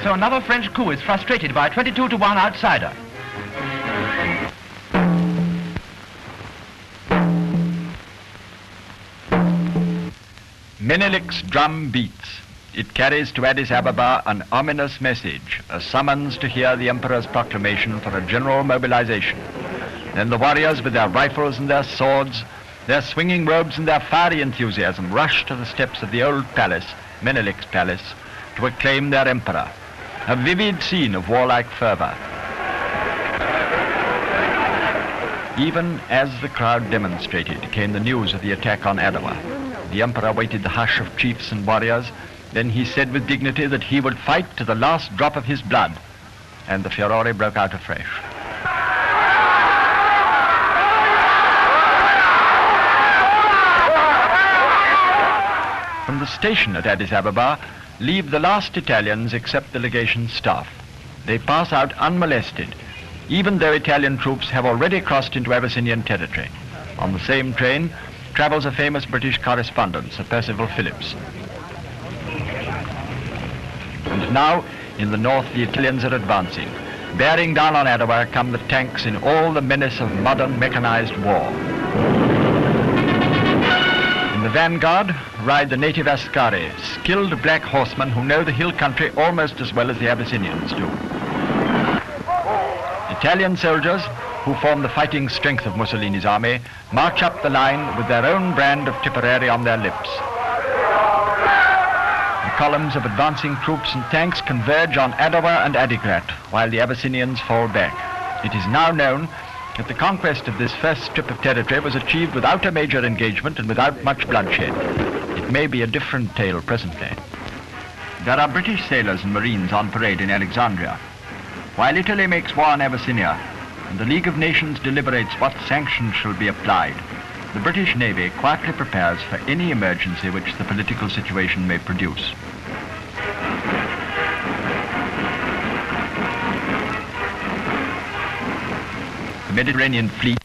so another French coup is frustrated by a 22-1 outsider. Menelik's drum beats. It carries to Addis Ababa an ominous message, a summons to hear the emperor's proclamation for a general mobilization. Then the warriors with their rifles and their swords, their swinging robes and their fiery enthusiasm rush to the steps of the old palace, Menelik's palace, to acclaim their emperor. A vivid scene of warlike fervor. Even as the crowd demonstrated, came the news of the attack on Addis. The emperor waited the hush of chiefs and warriors. Then he said with dignity that he would fight to the last drop of his blood. And the furore broke out afresh. From the station at Addis Ababa leave the last Italians except the legation staff. They pass out unmolested, even though Italian troops have already crossed into Abyssinian territory. On the same train travels a famous British correspondent, Sir Percival Phillips. And now, in the north, the Italians are advancing. Bearing down on Addis come the tanks in all the menace of modern mechanized war. In the vanguard ride the native askari, skilled black horsemen who know the hill country almost as well as the Abyssinians do. Italian soldiers, who form the fighting strength of Mussolini's army, march up the line with their own brand of Tipperary on their lips. The columns of advancing troops and tanks converge on Adowa and Adigrat, while the Abyssinians fall back. It is now known that the conquest of this first strip of territory was achieved without a major engagement and without much bloodshed. It may be a different tale presently. There are British sailors and marines on parade in Alexandria. While Italy makes war on Abyssinia, and the League of Nations deliberates what sanctions shall be applied, the British Navy quietly prepares for any emergency which the political situation may produce. The Mediterranean fleet